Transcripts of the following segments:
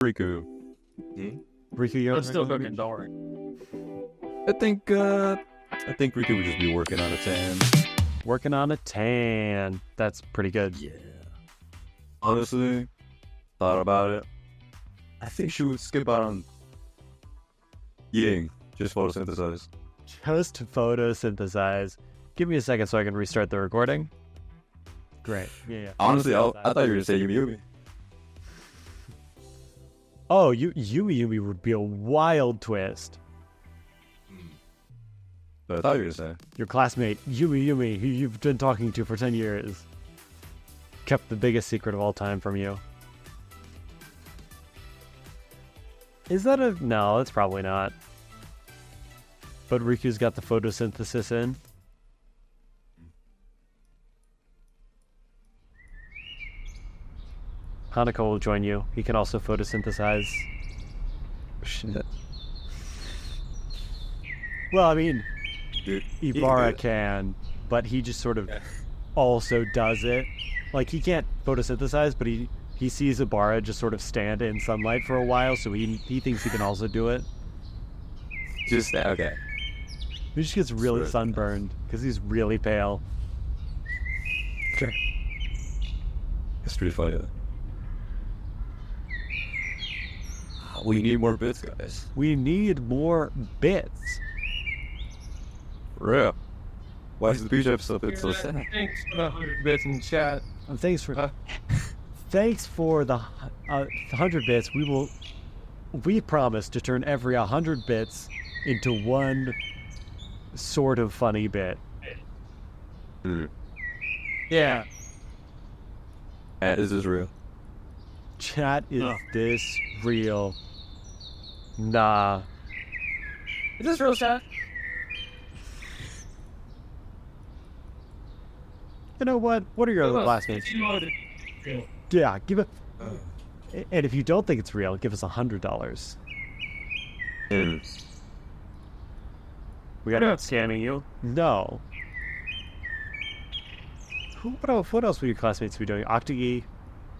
Riku. Riku, you're I'm still cooking, don't worry. I think Riku would just be working on a tan. Working on a tan. That's pretty good. Yeah. Honestly, thought about it. I think she would skip out on eating, just photosynthesize. Just photosynthesize. Give me a second so I can restart the recording. Great. Yeah. Honestly, I thought you were gonna say Yumi Yumi. Oh, Yumi Yumi would be a wild twist. But I thought you were gonna say. Your classmate, Yumi Yumi, who you've been talking to for 10 years, kept the biggest secret of all time from you. Is that a... No, that's probably not. But Riku's got the photosynthesis in. Hanako will join you. He can also photosynthesize. Shit. Well, I mean, Dude, Ibarra can, but he just sort of also does it. Like, he can't photosynthesize, but he sees Ibarra just sort of stand in sunlight for a while, so he thinks he can also do it. Just okay. He just gets really sunburned because he's really pale. Okay. It's pretty funny though. We need more bits, guys. We need more bits. For real. Why is the beach episode bit so sad? Thanks for the 100 bits in chat. And thanks for the 100 bits. We promise to turn every 100 bits into one sort of funny bit. Yeah. Is this real? Chat, is this real? Nah. Is this real chat? You know what? What are your other classmates? Yeah, give it. And if you don't think it's real, give us $100. We got I'm not scamming you. no. What else would your classmates be doing? Octagi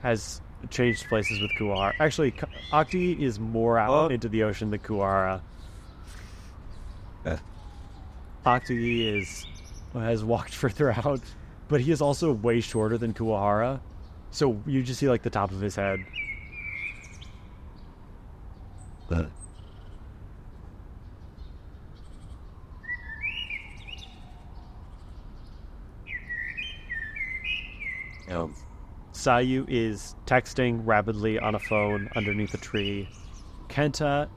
has changed places with Kuwahara. Actually, Octagi is more out into the ocean than Kuwahara. Octagi has walked further out, but he is also way shorter than Kuwahara. So you just see like the top of his head. Sayu is texting rapidly on a phone underneath a tree. Kenta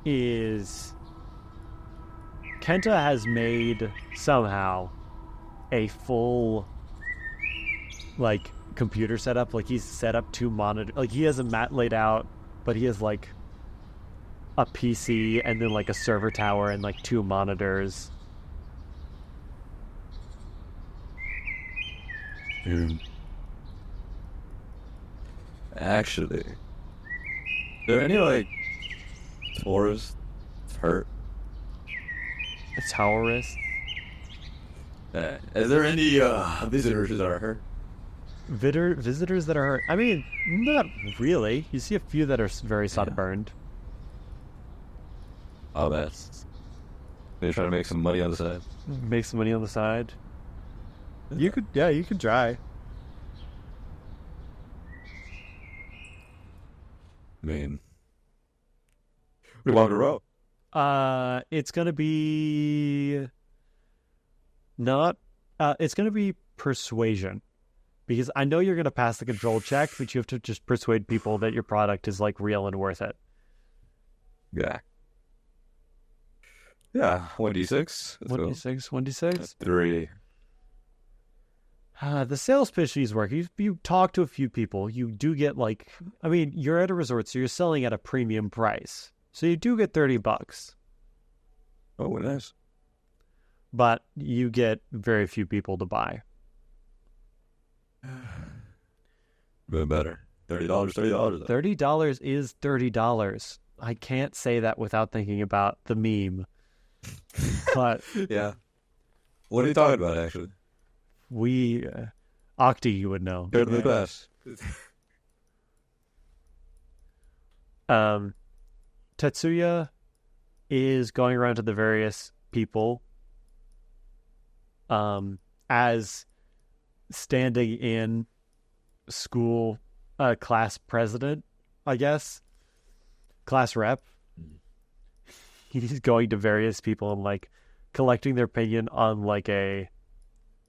has made somehow a full like computer setup. Like he's set up 2 monitors. Like he has a mat laid out, but he has like a PC and then like a server tower and like 2 monitors. Actually, are there any like tourists hurt? A towerist. Is there any visitors that are hurt? Visitors that are hurt. I mean, not really. You see a few that are very sunburned. Oh, that's... They're trying to make some money on the side. Make some money on the side. You could try. I mean, we want to row. It's gonna be not. It's gonna be persuasion, because I know you're gonna pass the control check, but you have to just persuade people that your product is like real and worth it. Yeah. Yeah. 1d6. 1d6. 1d6. 3. The sales pitch these work. You talk to a few people. You do get like, I mean, you're at a resort, so you're selling at a premium price. So you do get $30. Oh, nice. But you get very few people to buy. Bit better. $30. $30. $30 is $30. I can't say that without thinking about the meme. But yeah. What are you talking about, actually? Octi, you would know. They're the best. Tetsuya is going around to the various people as standing in school class president, I guess. Class rep. He's going to various people and like collecting their opinion on like a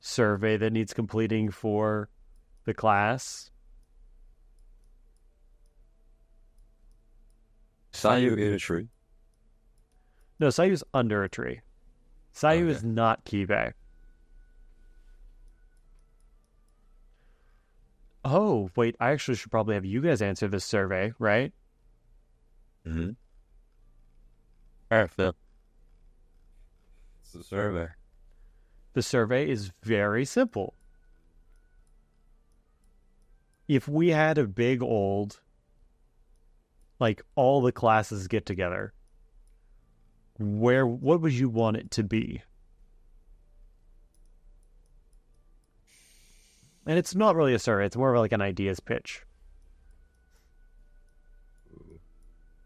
survey that needs completing for the class. Sayu in a tree. No, Sayu's under a tree. Sayu is not Kibe. Oh, wait, I actually should probably have you guys answer this survey, right? Mm-hmm. Alright, Phil. It's the survey. The survey is very simple. If we had a big old, like all the classes get together, what would you want it to be? And it's not really a survey, it's more of like an ideas pitch.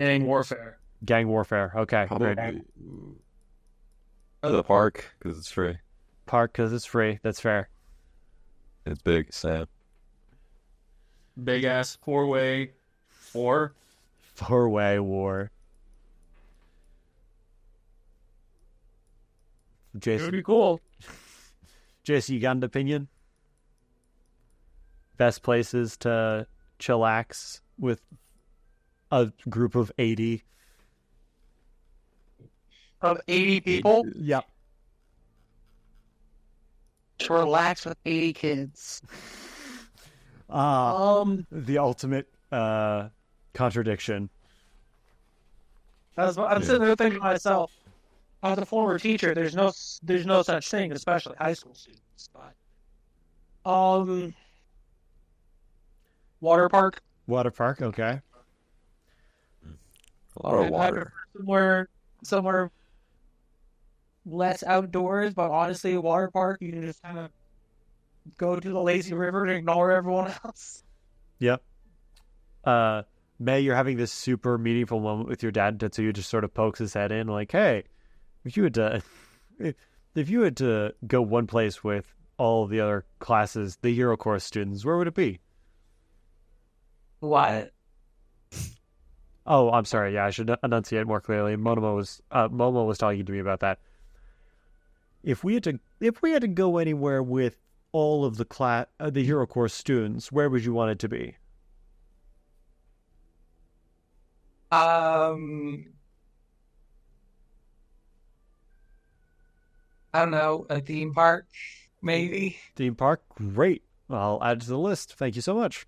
Gang warfare. Gang warfare, okay. Probably. The park, because it's free. Park, because it's free, that's fair. It's big, Sam. Big ass four-way war. Four-way war. It would Jason, be cool. Jason, you got an opinion? Best places to chillax with a group of 80. Of 80 people Yep. to relax with 80 kids. The ultimate contradiction. I'm sitting there thinking to myself, as a former teacher, there's no such thing, especially high school students. But, water park. Water park, okay. A lot of I'd water. prefer somewhere less outdoors, but honestly, a water park, you can just kind of go to the lazy river and ignore everyone else. Yep. May, you're having this super meaningful moment with your dad, and Tetsuya just sort of pokes his head in, like, hey, if you had to go one place with all of the other classes, the Hero Course students, where would it be? What? Oh, I'm sorry. Yeah, I should enunciate more clearly. Momo was talking to me about that. If we had to go anywhere with all of the Hero Course students, where would you want it to be? I don't know, a theme park, maybe. Theme park? Great. I'll add it to the list. Thank you so much.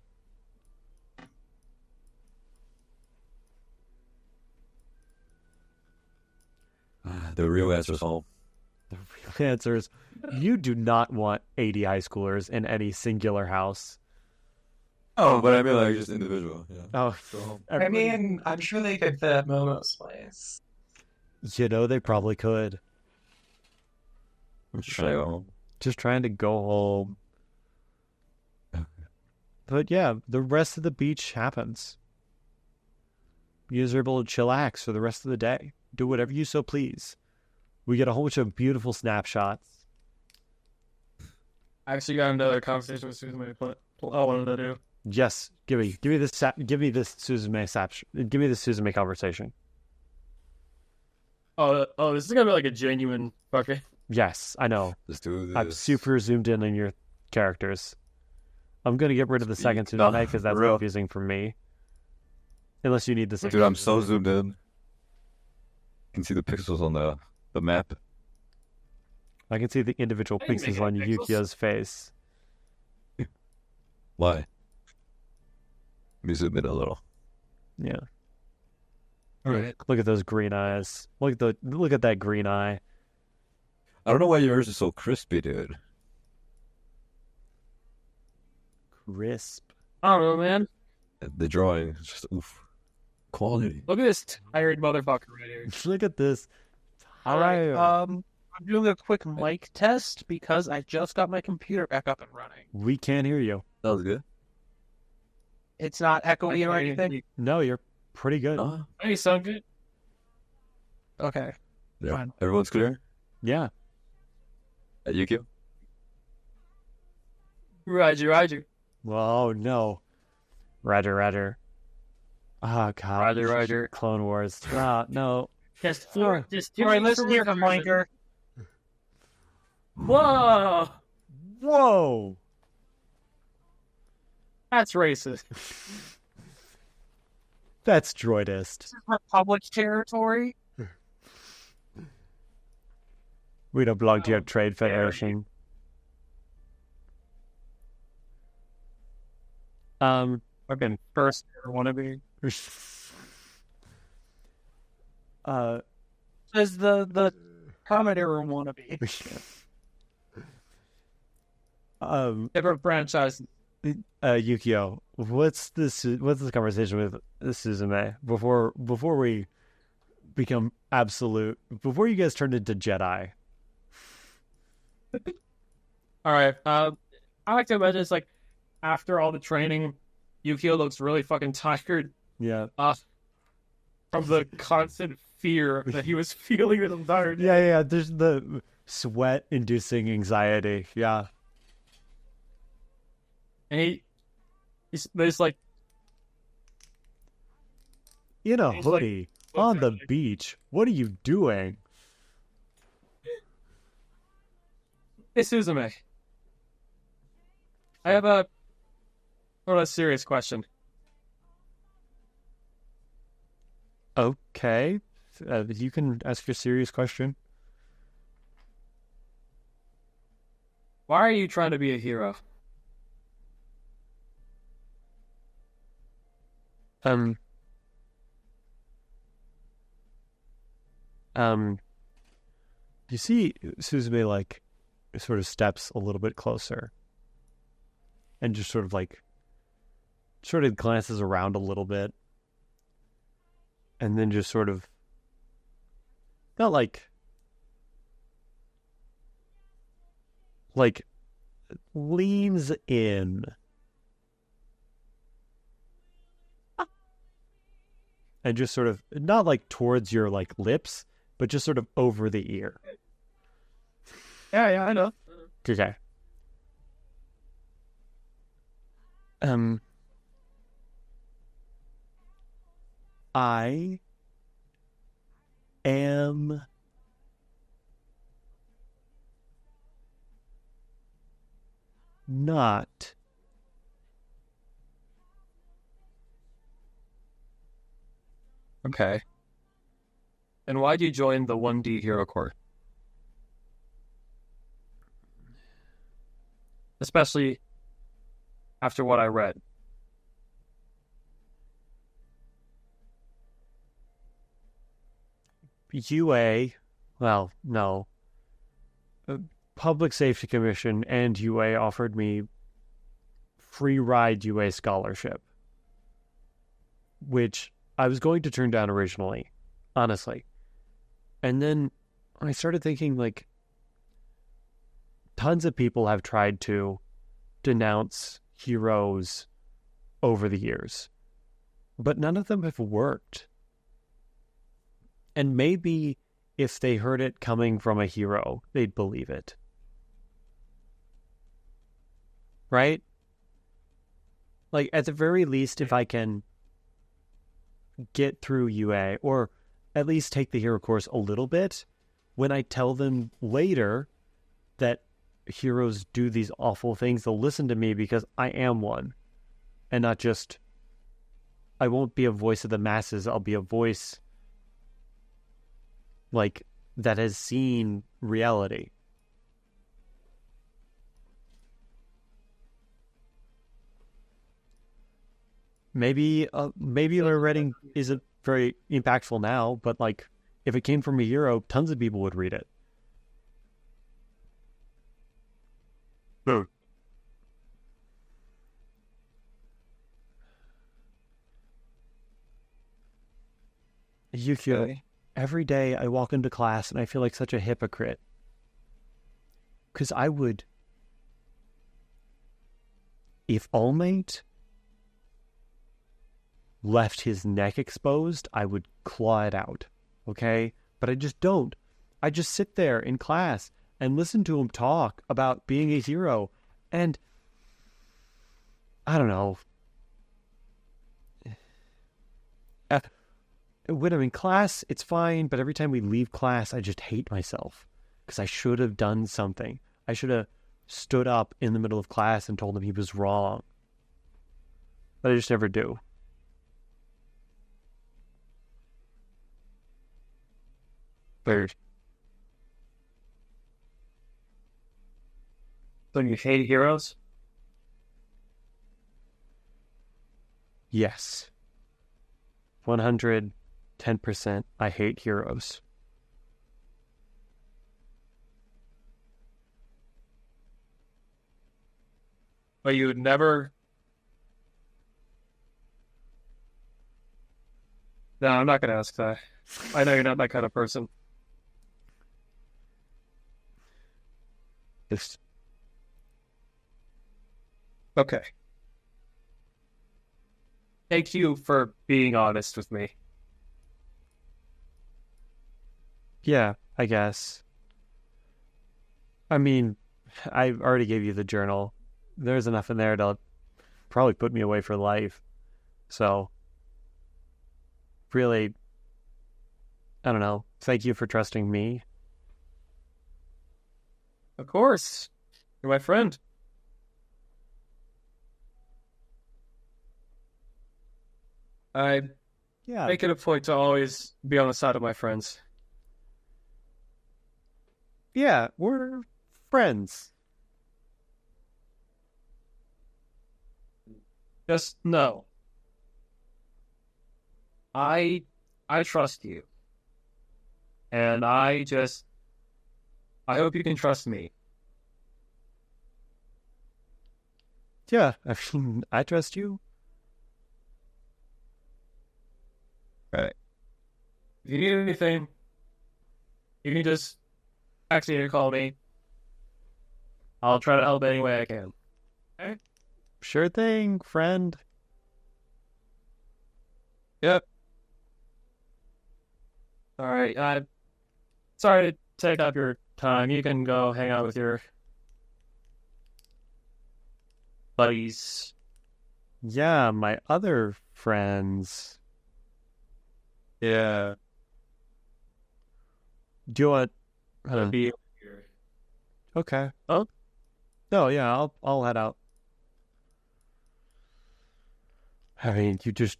The real answer is home. The real answer is you do not want 80 high schoolers in any singular house. Oh, but I mean like just individual. Yeah. Oh, I mean, I'm sure they could fit at Momo's place. you know, they probably could. I'm just trying to go home. Just trying to go home. But yeah, the rest of the beach happens. You guys are able to chillax for the rest of the day. Do whatever you so please. We get a whole bunch of beautiful snapshots. I actually got another conversation with Susan I wanted to do. Yes, give me this Suzume conversation. Oh, this is gonna be like a genuine fucking. Yes, I know. Let's do this. I'm super zoomed in on your characters. I'm gonna get rid of the second Speak. Suzume No, because that's for real. confusing for me. Unless you need the second. Dude, I'm so zoomed in. You can see the pixels on the map. I can see the individual I can make pixels on it pixels. Yukio's face. Why? Let me zoom in a little. Yeah. All right. Look at those green eyes. Look at that green eye. I don't know why yours is so crispy, dude. Crisp. I don't know, man. The drawing is just oof. Quality. Look at this tired motherfucker right here. Look at this. All right. Tired. I'm doing a quick mic test because I just got my computer back up and running. We can't hear you. That was good. It's not echoey or anything. No, you're pretty good. Hey, sound good? Okay. Yeah. Fine. Everyone's clear? Yeah. Yukio? Roger. Well, no. Roger. Oh, God. Roger. Clone Wars. No. Just All right, listen here, Commander. Whoa! Whoa! That's racist. That's droidist. This is Republic territory. We don't belong to your Oh, trade federation. I've been first wannabe. Says the Terminator wannabe. Different franchise. Yukio, what's this conversation with Suzume before we become absolute, before you guys turn into Jedi? All right. I like to imagine it's like after all the training, Yukio looks really fucking tired. Yeah. From the constant fear that he was feeling the entire day. Yeah. There's the sweat-inducing anxiety. Yeah. And there's like In a He's like, hoodie on the beach. What are you doing? Hey, Suzume. I have a serious question. Okay. You can ask your serious question. Why are you trying to be a hero? You see Suzume, like, sort of steps a little bit closer and just sort of glances around a little bit and then just sort of not like leans in and just sort of not like towards your like lips, but just sort of over the ear. Yeah, I know. Okay. I am not Okay. And why'd you join the 1D Hero Corps? Especially after what I read. UA, well, no. Public Safety Commission and UA offered me free ride UA scholarship, which I was going to turn down originally, honestly. And then I started thinking, like, tons of people have tried to denounce heroes over the years, but none of them have worked. And maybe if they heard it coming from a hero, they'd believe it. Right? Like, at the very least, if I can get through UA, or at least take the hero course a little bit, when I tell them later that heroes do these awful things, they'll listen to me because I am one. And not just, I won't be a voice of the masses, I'll be a voice like that has seen reality. Maybe their writing isn't very impactful now, but like if it came from a hero, tons of people would read it. Yukio, every day I walk into class and I feel like such a hypocrite. Because I would, if all mate, left his neck exposed, I would claw it out. Okay? But I just don't. I just sit there in class and listen to him talk about being a hero. And I don't know. When I'm in class, it's fine. But every time we leave class, I just hate myself. Because I should have done something. I should have stood up in the middle of class and told him he was wrong. But I just never do. Weird. So you hate heroes? Yes. 110%. I hate heroes. But you would never... No, I'm not going to ask that. I know you're not that kind of person. It's... Okay. Thank you for being honest with me. Yeah, I guess. I mean, I already gave you the journal. There's enough in there to probably put me away for life. So, really, I don't know. Thank you for trusting me. Of course. You're my friend. I Yeah. make it a point to always be on the side of my friends. Yeah, we're friends. Just know. I trust you. And I hope you can trust me. Yeah, I mean, I trust you. Right. If you need anything, you can just text me or call me. I'll try to help any way I can. Okay? Sure thing, friend. Yep. All right. Sorry to take up your time. You can go hang out with your buddies. Yeah, my other friends. Yeah. Do you want... Be Okay. Oh? No, yeah, I'll head out. I mean,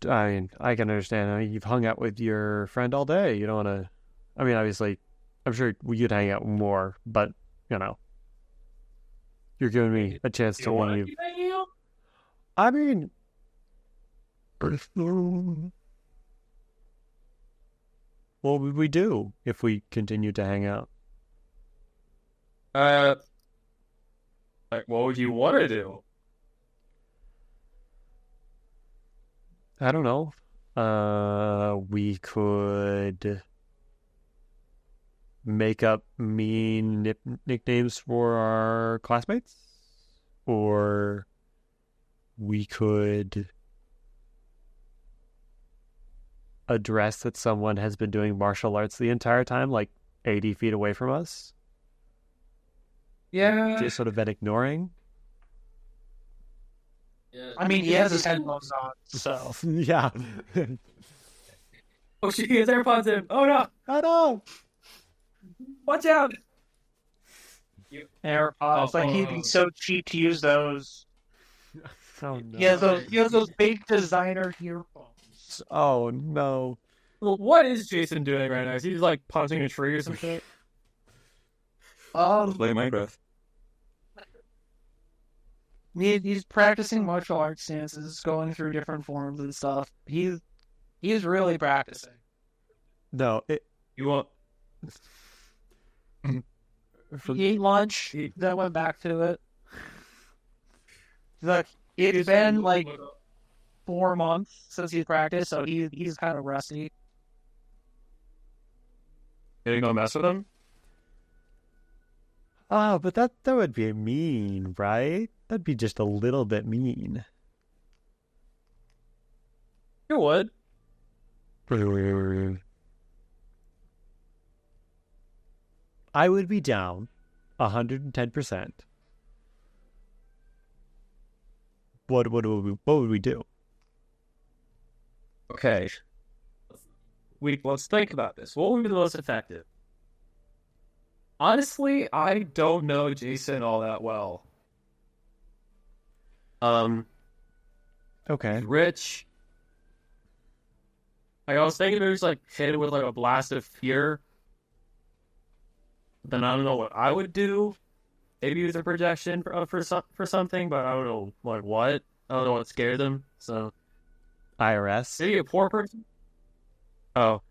I can understand. I mean, you've hung out with your friend all day. You don't want to... I mean, obviously, I'm sure you'd hang out more, but, you're giving me a chance to leave. I mean... What would we do if we continued to hang out? Like, what would you want to do? I don't know. We could make up mean nicknames for our classmates, or we could address that someone has been doing martial arts the entire time, like 80 feet away from us. Yeah. Just sort of been ignoring. I mean, he has his headphones on, so. Yeah. Oh, she has AirPods in. Oh no! I know. Watch out! AirPods. Like, he'd be so cheap to use those. Oh no. He has those big designer earphones. Oh no. Well, what is Jason doing right now? Is he like punching a tree or some shit? Play Minecraft. He's practicing martial arts stances, going through different forms and stuff. He's really practicing. No. You want? He ate lunch, then went back to it. Like, it's been like 4 months since he's practiced, so he's kind of rusty. You gonna mess with him? Oh, but that would be mean, right? That'd be just a little bit mean. You would. I would be down 110%. What would we do? Okay. Let's think about this. What would be the most effective? Honestly, I don't know Jason all that well. Okay. Rich. I was thinking maybe just like hit it with like a blast of fear. Then I don't know what I would do. Maybe use a projection for something, but I don't know like what. I don't know what scared them. So IRS. maybe a poor person. Oh,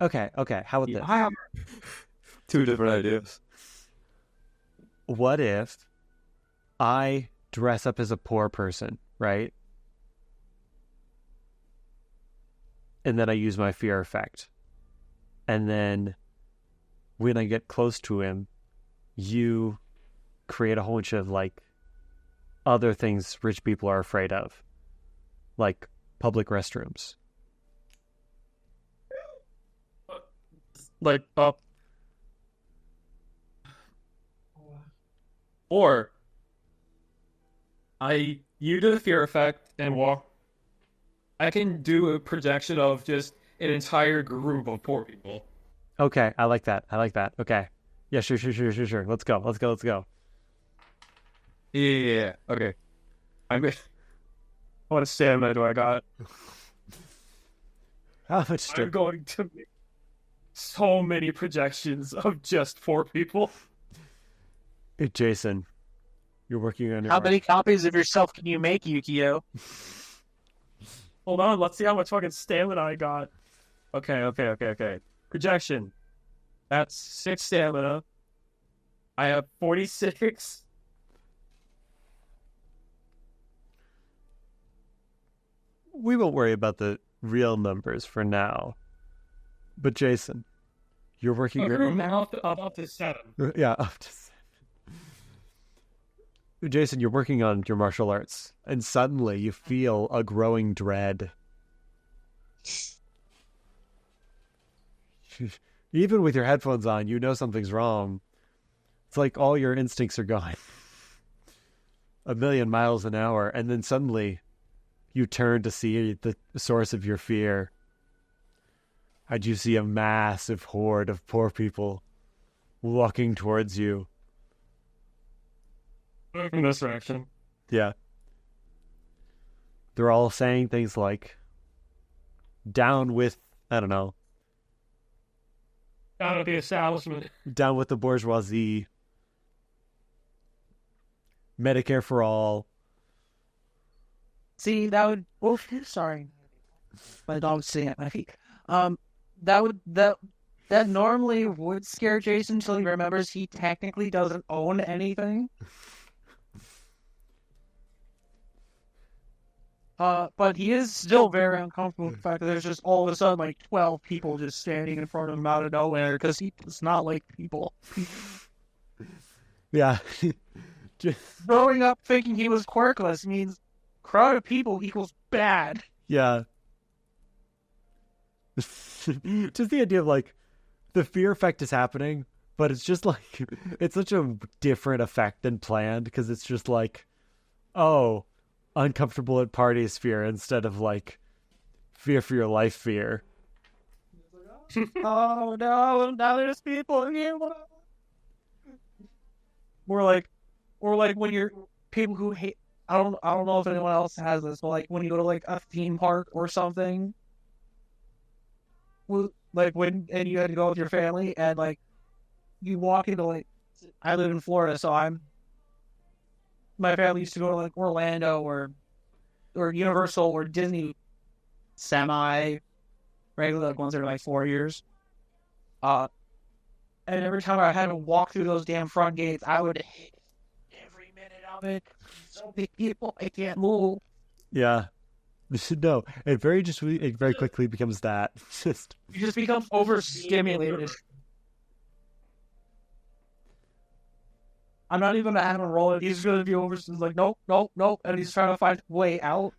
Okay. How about yeah, this? I have. Two different ideas. What if I dress up as a poor person, right? And then I use my fear effect. And then when I get close to him, you create a whole bunch of like other things rich people are afraid of, like public restrooms. Like or you do the fear effect and walk. I can do a projection of just an entire group of poor people. Okay, I like that. Okay. Yeah, sure. Let's go. Yeah. Okay. What stamina do I got? How much I'm going to make so many projections of just poor people. Jason, you're working on your How many copies of yourself can you make, Yukio? Hold on, let's see how much fucking stamina I got. Okay. Projection. That's 6 stamina. I have 46. We won't worry about the real numbers for now. But Jason, you're working Up to 7. yeah, up to 7. Jason, you're working on your martial arts, and suddenly you feel a growing dread. Even with your headphones on, you know something's wrong. It's like all your instincts are going 1,000,000 miles an hour, and then suddenly you turn to see the source of your fear. And you see a massive horde of poor people walking towards you. In this direction. Yeah. They're all saying things like, down with, I don't know, Out of the establishment. down with the bourgeoisie, Medicare for all. See, that would. Oh, sorry, my dog's sitting at my feet. That normally would scare Jason until he remembers he technically doesn't own anything. But he is still very uncomfortable with the fact that there's just all of a sudden like 12 people just standing in front of him out of nowhere because he's not like people. Yeah. Growing up thinking he was quirkless means crowd of people equals bad. Yeah. Just the idea of like, the fear effect is happening, but it's just like, it's such a different effect than planned, because it's just like, oh, uncomfortable at parties fear instead of like fear for your life fear. Oh no, now there's people here. Or like when you're people who hate. I don't know if anyone else has this, but like when you go to like a theme park or something, like when and you had to go with your family and like you walk into like I live in Florida, so my family used to go to like Orlando or Universal or Disney semi regular, like ones that are like 4 years. And every time I had to walk through those damn front gates, I would hate every minute of it. So many people, I can't move. Yeah. No, it very quickly becomes that. Just You just become overstimulated. I'm not even gonna have him roll it. He's just gonna be over. He's like, nope, nope, nope, and he's trying to find a way out.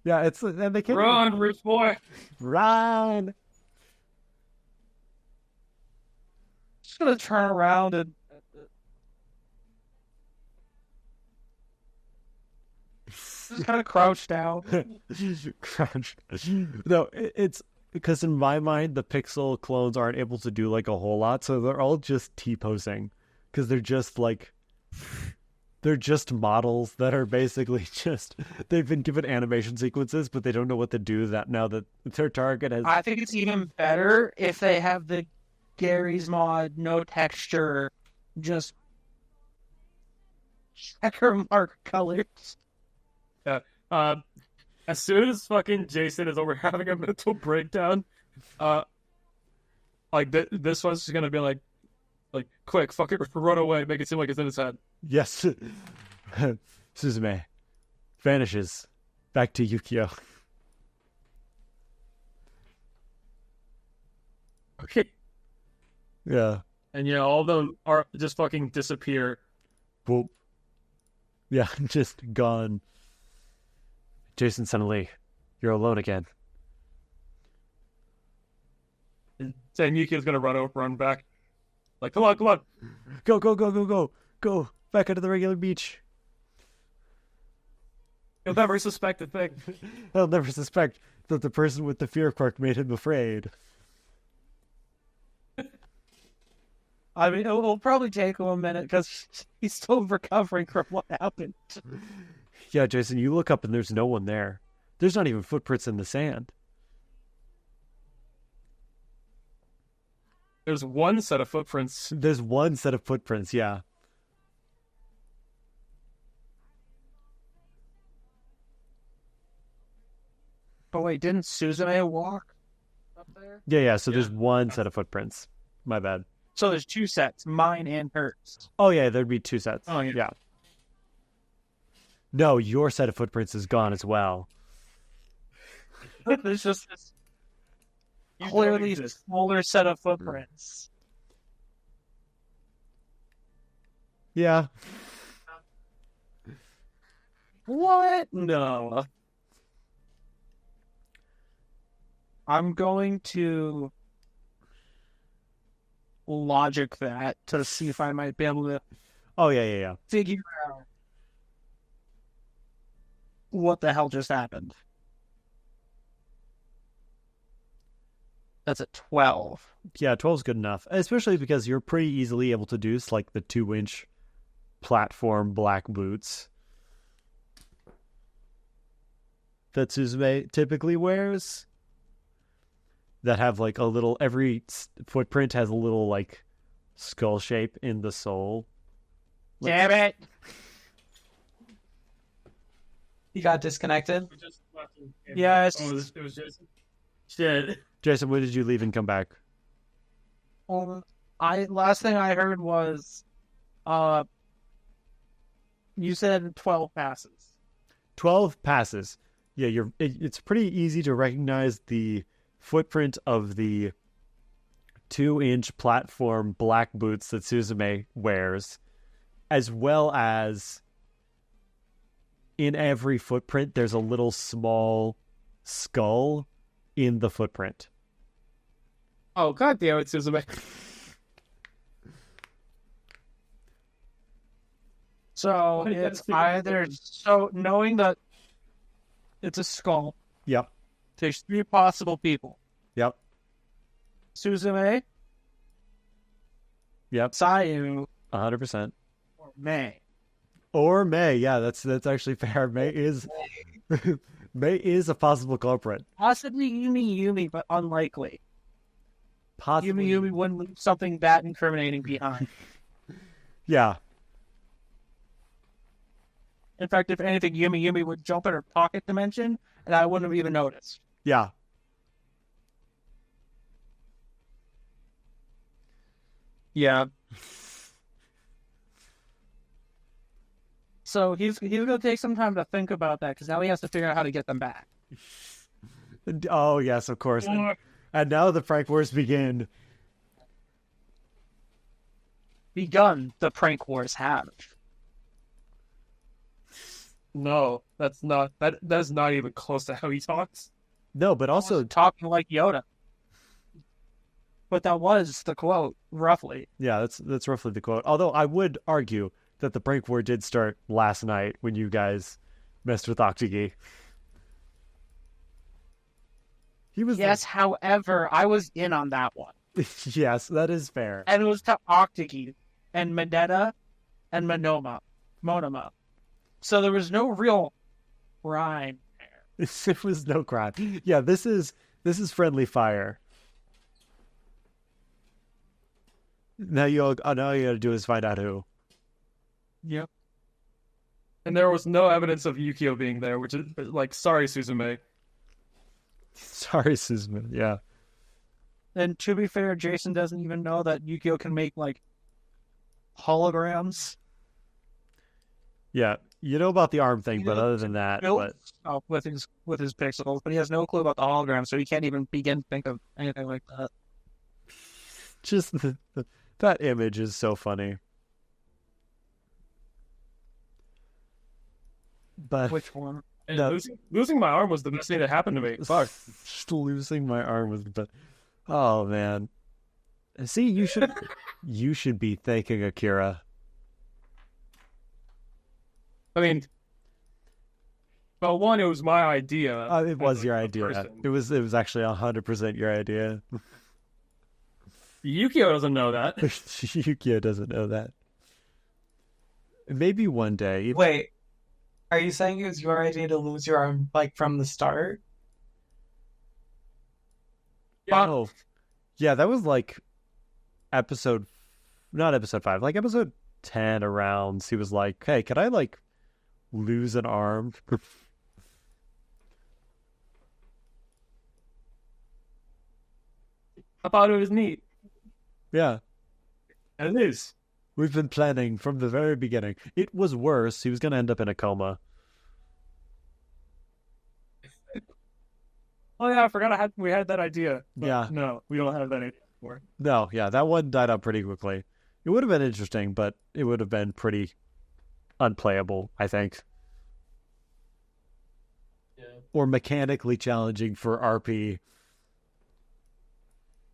Yeah, it's and they can't Run, rich boy. run. Just gonna turn around and just kind of crouch down. Crunch. No, it's because in my mind the pixel clones aren't able to do like a whole lot, so they're all just T-posing because they're just like they're just models that are basically just they've been given animation sequences, but they don't know what to do that now that their target has. I think it's even better if they have the Gary's mod, no texture, just checker mark colors. As soon as fucking Jason is over having a mental breakdown, like this one's just gonna be like, quick, fucking run away, make it seem like it's in his head. Yes. Suzume vanishes back to Yukio. Okay. Yeah. And yeah, all of them are just fucking disappear. Boop. Yeah, just gone. Jason suddenly, you're alone again. And Yukio's gonna run back. Like, come on. Go, go, go, go, go. Go back onto the regular beach. You'll never suspect a thing. I'll never suspect that the person with the fear quirk made him afraid. I mean, it'll probably take him a minute because he's still recovering from what happened. Yeah, Jason, you look up and there's no one there. There's not even footprints in the sand. There's one set of footprints. There's one set of footprints, yeah. But wait, didn't Suzume walk up there? Yeah, so there's Yeah. one set of footprints. My bad. So there's two sets, mine and hers. Oh, yeah, there'd be two sets. Oh, yeah. No, your set of footprints is gone as well. There's just this You don't clearly exist. smaller set of footprints. Yeah. What? No. I'm going to logic that to see if I might be able to Oh, yeah. figure out what the hell just happened. That's a 12. Yeah, 12's good enough. Especially because you're pretty easily able to do like the 2-inch platform black boots that Suzume typically wears. That have like a little, every footprint has a little like skull shape in the sole. Damn it! You got disconnected? Yes. Oh, it was Jason? Shit. Jason, when did you leave and come back? Last thing I heard was, you said 12 passes. 12 passes. Yeah, it's pretty easy to recognize the footprint of the 2-inch platform black boots that Suzume wears, as well as in every footprint there's a little small skull in the footprint. Oh, god damn it, Suzume. So it's either knowing that it's a skull. Yep. There's 3 possible people: Yep. Suzume, Yep. Sayu, 100%. or May. Or May. Yeah, that's actually fair. May is May is a possible culprit. Possibly Yumi, but unlikely. Possibly. Yumi wouldn't leave something that incriminating behind. Yeah. In fact, if anything, Yumi would jump in her pocket dimension, and I wouldn't have even noticed. Yeah. Yeah. So he's going to take some time to think about that, because now he has to figure out how to get them back. Oh, yes, of course. And now the prank wars begin. begun the prank wars have. No, that's not even close to how he talks. No, but also Talking like Yoda. But that was the quote, roughly. yeah, that's roughly the quote. Although I would argue that the prank war did start last night when you guys messed with Octagi. He was Yes, however, I was in on that one. yes, that is fair. And it was to Octagi and Medetta and Monoma. So there was no real rhyme. It was no crime. Yeah, this is friendly fire. Now all you gotta do is find out who. Yep. And there was no evidence of Yukio being there, which is like, sorry, Suzume. Sorry, Susan. Yeah. And to be fair, Jason doesn't even know that Yukio can make like holograms. Yeah. You know about the arm thing, but other than that, Built with his pixels, but he has no clue about the hologram, so he can't even begin to think of anything like that. just that image is so funny. But Which one? And No. losing my arm was the best thing that happened to me. Fuck. just losing my arm was but oh man. See, you should be thanking Akira. I mean, well, one, it was my idea. It was your as a idea. person. It was actually 100% your idea. Yukio doesn't know that. Yukio doesn't know that. Maybe one day. Wait, are you saying it was your idea to lose your arm like from the start? Oh, yeah, that was like not episode 5, like episode 10 around. He was like, "Hey, could I like lose an arm?" I thought it was neat. Yeah, And it is. we've been planning from the very beginning. It was worse. He was going to end up in a coma. Oh yeah, I forgot we had that idea. But Yeah. No, we don't have that idea anymore. No, yeah, that one died out pretty quickly. It would have been interesting, but it would have been pretty unplayable, I think. Yeah. Or mechanically challenging for RP.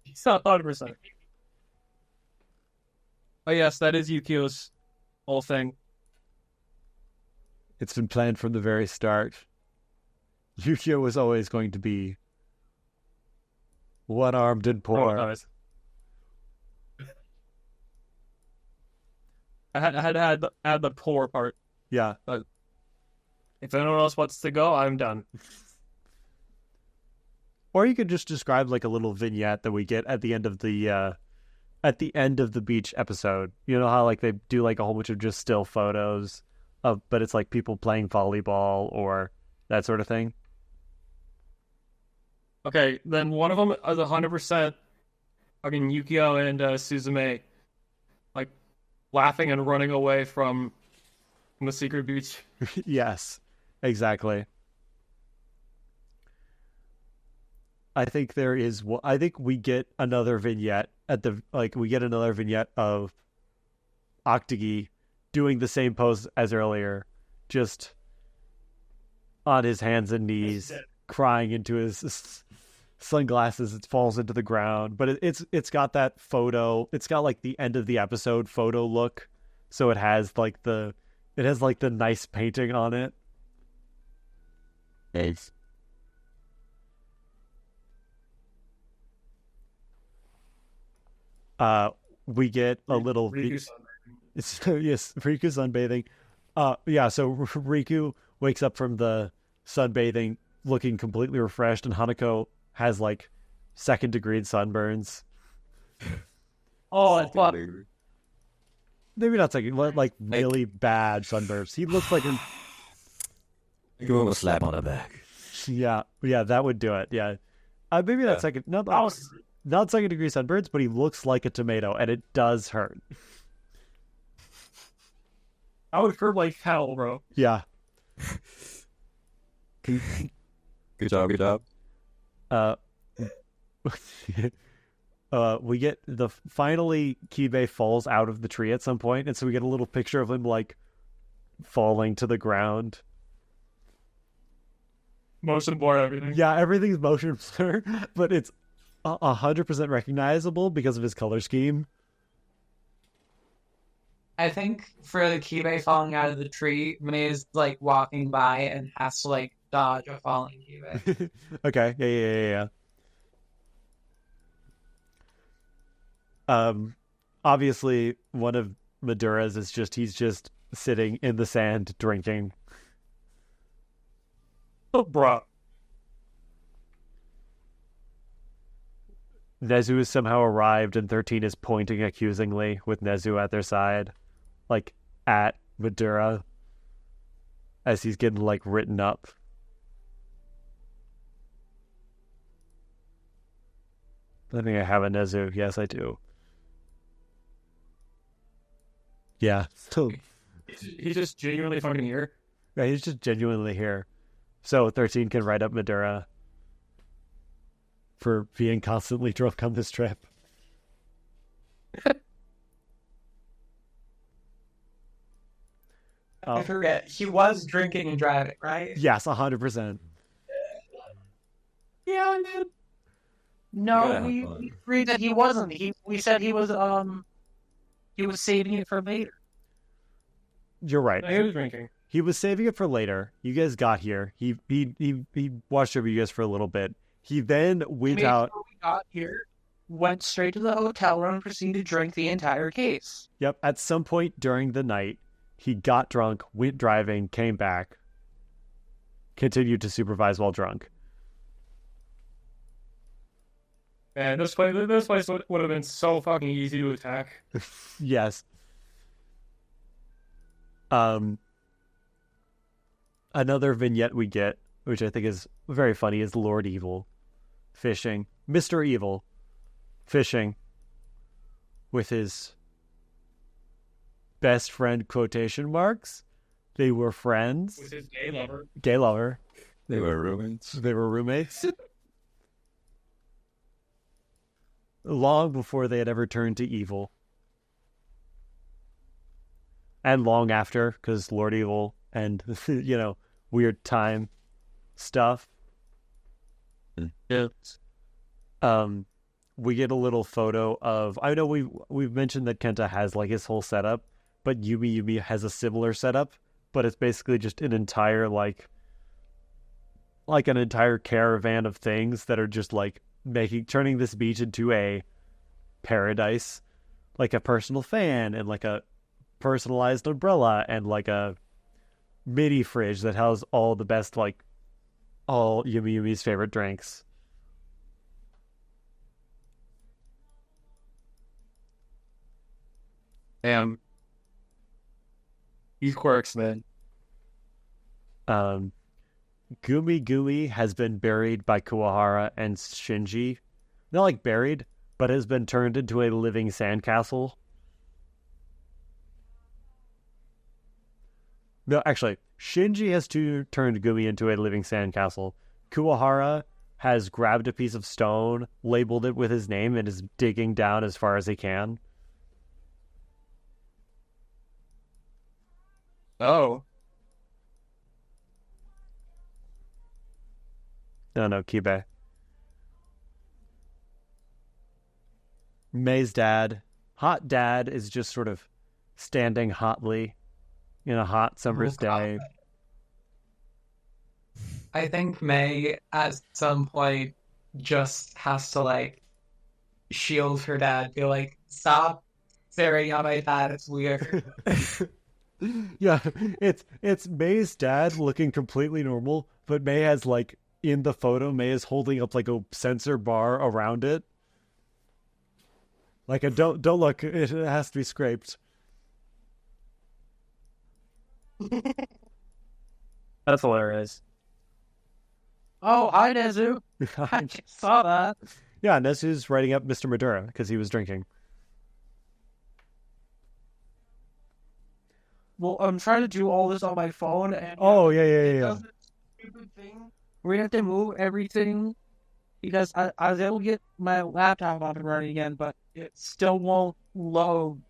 It's not 100%. Oh yes, that is Yukio's whole thing. It's been planned from the very start. Yukio was always going to be one-armed and poor. Traumatized. I had to add the poor part. Yeah. If anyone else wants to go, I'm done. Or you could just describe like a little vignette that we get at the end of the beach episode. You know how like they do like a whole bunch of just still photos but it's like people playing volleyball or that sort of thing. Okay, then one of them is 100% fucking Yukio and Suzume, like laughing and running away from the secret beach. Yes, exactly. I think we get another vignette of Octagi doing the same pose as earlier, just on his hands and knees, crying into his sunglasses. It falls into the ground, but it's got that photo. It's got like the end of the episode photo look, so it has like the nice painting on it. Yes. We get a little Riku's yes, Riku sunbathing. Yeah, so Riku wakes up from the sunbathing looking completely refreshed, and Hanako has like second-degree sunburns. Oh, fuck. Maybe not second, like really bad sunburns. He looks like a Give him a slap on the back. yeah, that would do it. Yeah, maybe not second, not second-degree sunburns, but he looks like a tomato, and it does hurt. I would hurt like hell, bro. Yeah. Good job, good job. we get finally Kibe falls out of the tree at some point, and so we get a little picture of him like falling to the ground. Motion blur everything. Yeah, everything's motion blur, but it's 100% recognizable because of his color scheme. I think for the Kibe falling out of the tree, May is like walking by and has to like dodge a falling Kibe. Okay, yeah. Obviously, one of Madura's is he's just sitting in the sand drinking. Oh, bruh. Nezu has somehow arrived, and 13 is pointing accusingly with Nezu at their side, like at Madura, as he's getting like written up. I think I have a Nezu. Yes, I do. Yeah. So He's just genuinely fucking here. yeah, he's just genuinely here. So 13 can write up Madura for being constantly drunk on this trip. I forget. He was drinking and driving, right? Yes, 100%. Yeah, man. No, Yeah. we agreed that he wasn't. We said he was saving it for later. You're right. He was drinking. He was saving it for later. You guys got here. He watched over you guys for a little bit. He then went out. Before we got here, went straight to the hotel room and proceeded to drink the entire case. Yep. At some point during the night, he got drunk, went driving, came back, continued to supervise while drunk. Man, this place would have been so fucking easy to attack. Yes. Another vignette we get, which I think is very funny, is Lord Evil fishing. Mr. Evil fishing with his best friend quotation marks. They were friends. With his gay lover. Gay lover. They were roommates. They were roommates. Long before they had ever turned to evil. And long after, because Lord Evil and, weird time stuff. Yeah. We get a little photo of, I know we've mentioned that Kenta has like his whole setup, but Yumi has a similar setup, but it's basically just an entire like an entire caravan of things that are just like turning this beach into a paradise, like a personal fan and like a personalized umbrella and like a mini fridge that has all the best, like all Yumi's favorite drinks. Damn. These quirks, man. Gumi has been buried by Kuwahara and Shinji. Not like buried, but has been turned into a living sandcastle. No, actually, Shinji has turned Gumi into a living sandcastle. Kuwahara has grabbed a piece of stone, labeled it with his name, and is digging down as far as he can. Oh. No, Kibe. Mei's dad, hot dad, is just sort of standing hotly in a hot summer's day. I think May at some point just has to like shield her dad, be like, stop staring at my dad, it's weird. Yeah, it's Mei's dad looking completely normal, but Mei has like in the photo, Mei is holding up like a sensor bar around it. Like a don't look, it has to be scraped. That's hilarious. Oh, hi, Nezu. I just saw that. Yeah, Nezu's writing up Mr. Madura because he was drinking. Well, I'm trying to do all this on my phone, and Oh, yeah. it does this stupid thing where you have to move everything because I was able to get my laptop up and running again, but it still won't load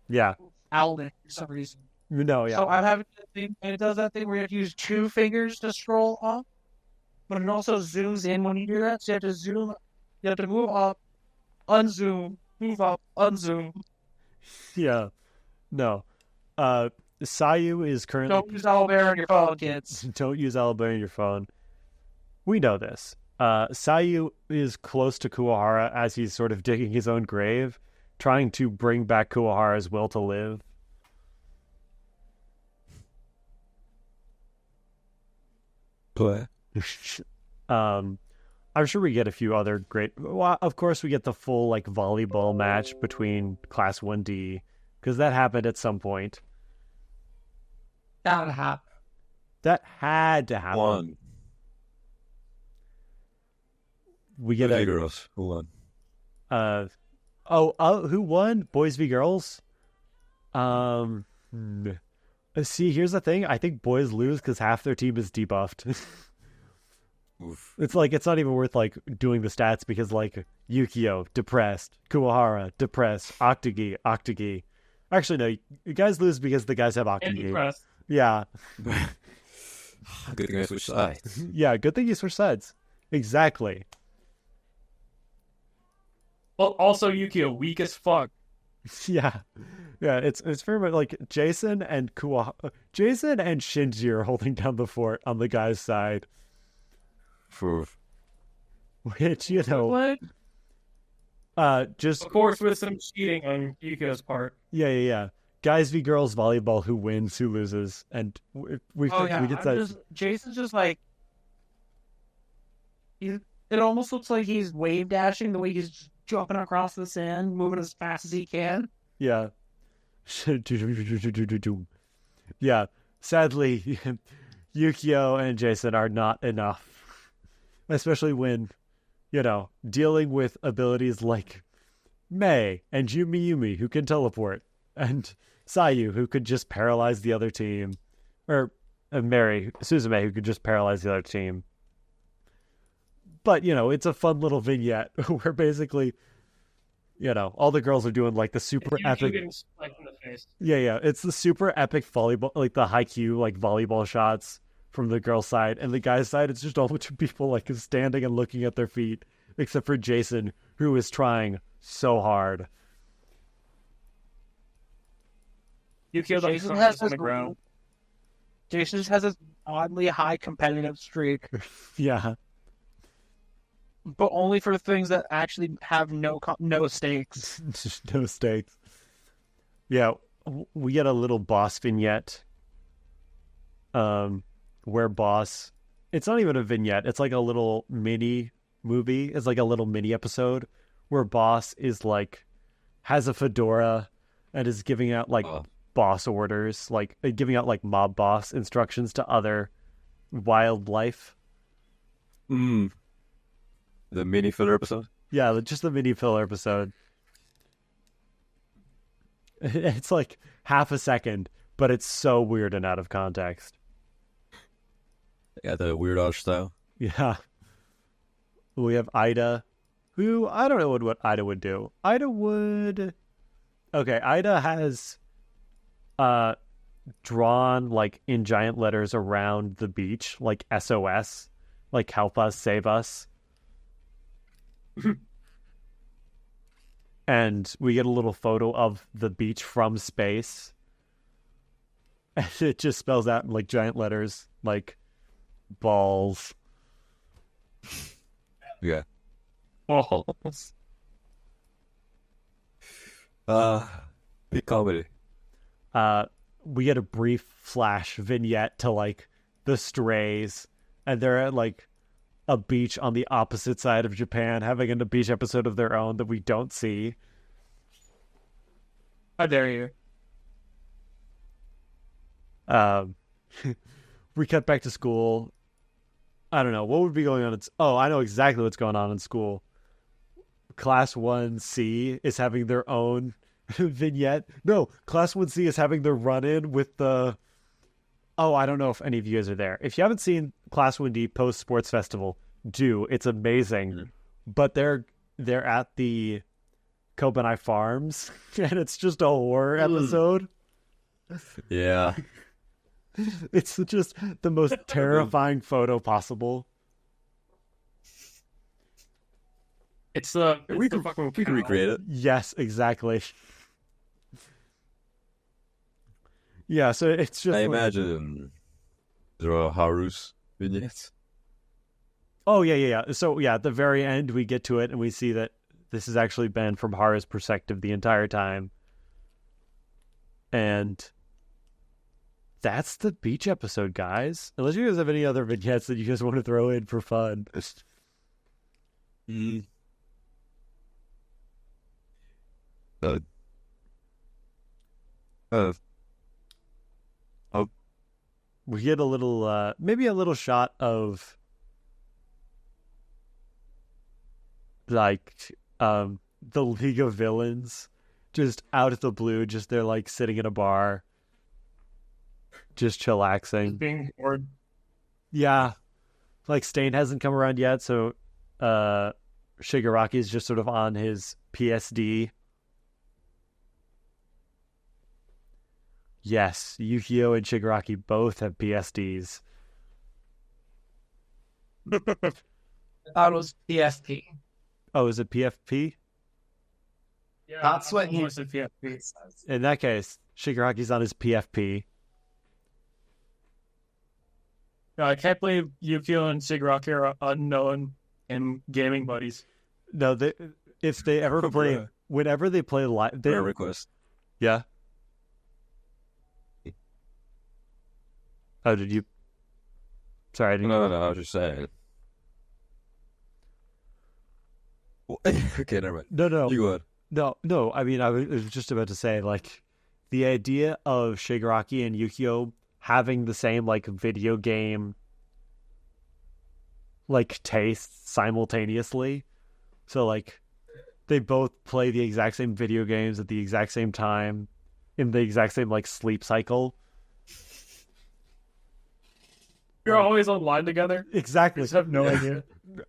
Yeah. Outlet for some reason. No, yeah. So I'm having to think, and it does that thing where you have to use 2 fingers to scroll up, but it also zooms in when you do that. So you have to move up, unzoom, move up, unzoom. Yeah. No. Sayu is currently... Don't use aloe on your phone, kids. Don't use aloe on your phone. We know this. Sayu is close to Kuwahara as he's sort of digging his own grave, trying to bring back Kuwahara's will to live. Play. I'm sure we get a few other great... Well, of course, we get the full like volleyball match between Class 1D, because that happened at some point. That happened. That had to happen. One. We get Hey, a... girls. Hold on. who won? Boys v Girls? See, here's the thing. I think boys lose because half their team is debuffed. Oof. It's like, it's not even worth like doing the stats because like Yukio, depressed. Kuwahara, depressed. Octagi. Actually, no, you guys lose because the guys have And Octagi. depressed. Yeah. Good thing I switched sides. Yeah, good thing you switch sides. Exactly. Well, also Yukio, weak as fuck. Yeah. Yeah, it's very much like Jason and Shinji are holding down the fort on the guy's side. For Which, you know, just Of course, with some cheating on Yukio's part. yeah. Guys v girls volleyball, who wins, who loses, and we Oh yeah, get that. Jason's just like, it almost looks like he's wave dashing the way he's jumping across the sand, moving as fast as he can. Yeah. Yeah. Sadly, Yukio and Jason are not enough. Especially when, you know, dealing with abilities like Mei and Yumi, who can teleport, and Sayu, who could just paralyze the other team. Or Suzume, who could just paralyze the other team. But, you know, it's a fun little vignette where basically, you know, all the girls are doing like the super Yukio epic... getting spiked in the face. Yeah. It's the super epic volleyball, like the high Q, like volleyball shots from the girls' side. And the guys' side, it's just all a bunch of people like standing and looking at their feet, except for Jason, who is trying so hard. Yukio's Jason on has the this ground. Jason just has this oddly high competitive streak, Yeah. but only for things that actually have no stakes. Just no stakes. Yeah. We get a little boss vignette. Where boss... It's not even a vignette. It's like a little mini movie. It's like a little mini episode where boss is like... has a fedora and is giving out like... boss orders, like giving out like mob boss instructions to other wildlife. the mini filler episode. Yeah, just the mini filler episode. It's like half a second, but it's so weird and out of context. Yeah, the weird art style. Yeah. We have Ida, who I don't know what Ida would do. Ida has drawn like in giant letters around the beach, like SOS, like help us, save us. And we get a little photo of the beach from space. And it just spells out in like giant letters, like balls. Yeah. Balls. Big comedy. We get a brief flash vignette to like the strays, and they're at like a beach on the opposite side of Japan, having a beach episode of their own that we don't see. How dare you? We cut back to school. I don't know what would be going on. I know exactly what's going on in school. Class 1C is having their own vignette. No, Class 1C is having their run-in with the... I don't know if any of you guys are there. If you haven't seen Class 1D post-sports festival, do. It's amazing. But they're at the Kobanai Farms, and it's just a horror episode. Yeah. It's just the most terrifying photo possible. It's We can recreate it. Yes, exactly. Yeah, so it's just I like- imagine there are Haru's vignettes. Oh, yeah. So, yeah, at the very end, we get to it, and we see that this has actually been from Haru's perspective the entire time. And that's the beach episode, guys. Unless you guys have any other vignettes that you guys want to throw in for fun. Mm. We get a little, maybe a little shot of, like, the League of Villains just out of the blue, just they're, like, sitting in a bar, just chillaxing. being bored. Yeah. Like, Stain hasn't come around yet, so Shigaraki's just sort of on his PSD. Yes, Yukio and Shigaraki both have PSDs. I thought it was PSP. Oh, is it PFP? Yeah, That's what he was. In that case, Shigaraki's on his PFP. No, I can't believe Yukio and Shigaraki are unknown in gaming buddies. No, if they ever play, whenever they play live, Prayer request. yeah. Oh, did you? Sorry, I didn't. No, I was just saying. Well, okay, never mind. No. You go ahead. No. I mean, I was just about to say, like, the idea of Shigaraki and Yukio having the same, like, video game, like, taste simultaneously. So, like, they both play the exact same video games at the exact same time in the exact same, like, sleep cycle. You're always online together. Exactly. I just have no idea.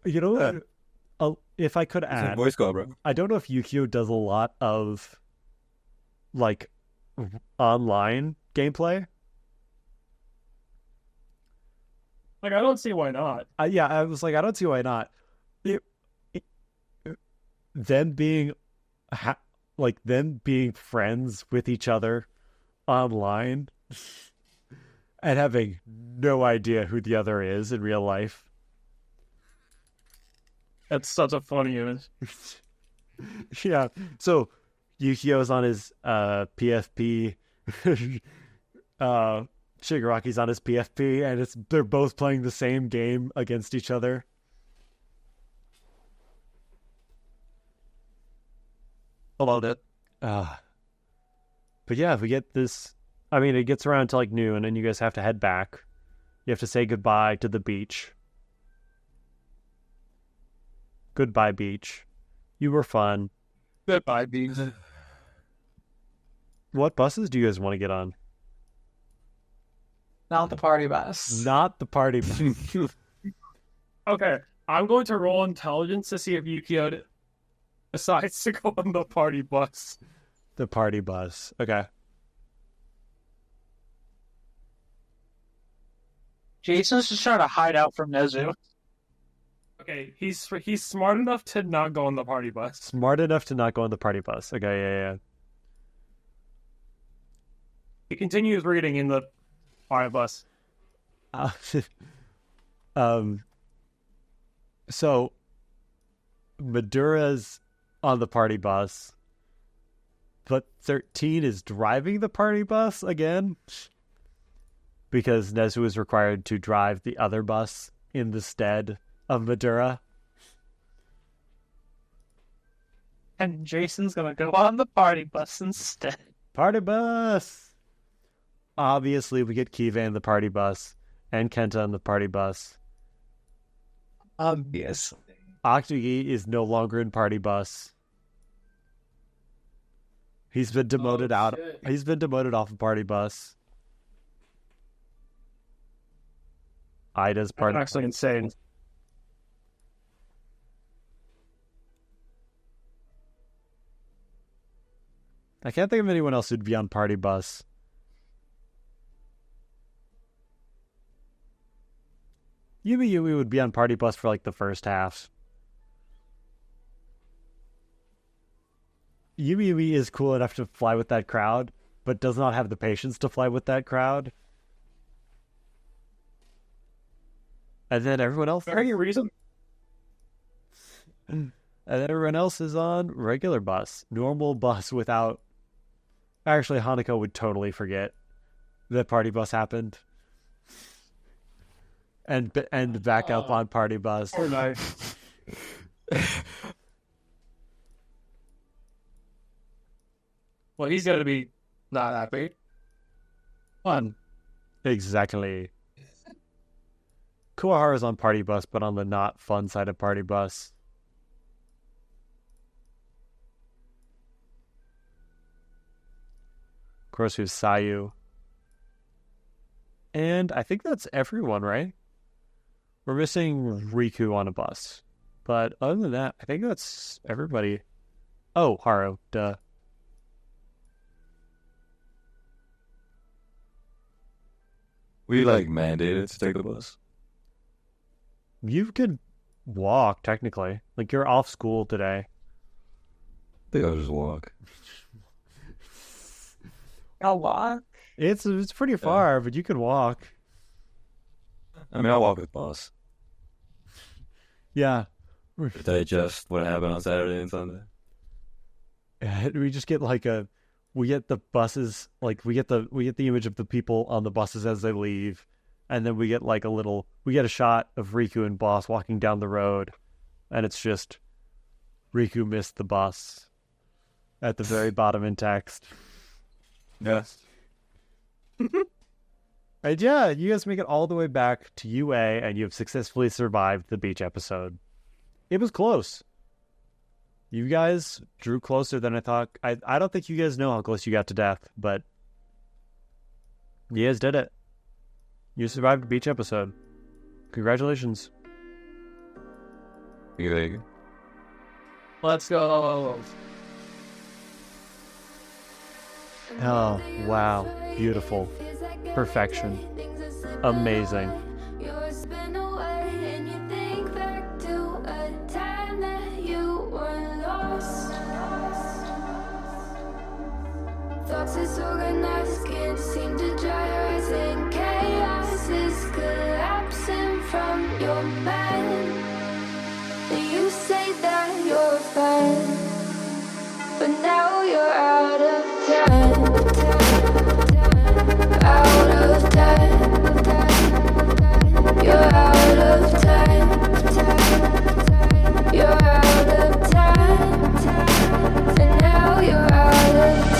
You know, if I could It's a add, voice call, bro. I don't know if Yukio does a lot of, like, online gameplay. Like, I don't see why not. Yeah, I was like, I don't see why not. Them being, them being friends with each other online and having no idea who the other is in real life. That's such a funny image. Yeah. So Yukio's on his PFP. Shigaraki's on his PFP, and they're both playing the same game against each other. I loved it. But yeah, if we get this, I mean, it gets around to like noon, and you guys have to head back. You have to say goodbye to the beach. Goodbye, beach. You were fun. Goodbye, bees. What buses do you guys want to get on? Not the party bus. Not the party bus. Okay, I'm going to roll intelligence to see if Yukio decides to go on the party bus. The party bus. Okay. Jason's just trying to hide out from Nezu. Okay, he's smart enough to not go on the party bus. Smart enough to not go on the party bus. Okay, yeah. He continues reading in the party bus. So Madura's on the party bus, but 13 is driving the party bus again because Nezu is required to drive the other bus in the stead of Madura. And Jason's gonna go on the party bus instead. Party bus! Obviously, we get Kiva in the party bus and Kenta in the party bus. Obviously. Akutagi is no longer in party bus. He's been demoted out. shit. He's been demoted off of party bus. Ida's That's party. actually insane. I can't think of anyone else who'd be on party bus. Yumi would be on party bus for like the first half. Yumi is cool enough to fly with that crowd, but does not have the patience to fly with that crowd. And then everyone else... For any reason. And then everyone else is on regular bus. Normal bus without... Actually, Hanako would totally forget that party bus happened. And back up on party bus. Or nice. Well, he's gonna be not happy. Fun. Exactly. Kuwahara's on party bus, but on the not fun side of party bus. Of course, we have Sayu. And I think that's everyone, right? We're missing Riku on a bus. But other than that, I think that's everybody. Oh, Haru, duh. We like mandated to take the bus. You could walk, technically. Like, you're off school today. I think I'll just walk. I'll walk. It's pretty far, but you could walk. I mean, I'll walk with bus. Yeah. To digest what happened on Saturday and Sunday. We just get like we get the buses, like we get the image of the people on the buses as they leave, and then we get like we get a shot of Riku and Boss walking down the road, and it's just Riku missed the bus at the very bottom in text. Yes. And yeah, you guys make it all the way back to UA, and you have successfully survived the beach episode. It was close. You guys drew closer than I thought. I don't think you guys know how close you got to death, but you guys did it. You survived the beach episode. Congratulations. Thank you. Let's go. Oh, wow. Beautiful. Perfection. Amazing. Thoughts disorganized, can't seem to dry your eyes, and chaos is collapsing from your mind. And you say that you're fine, but now you're out of time. Out of time. You're out of time.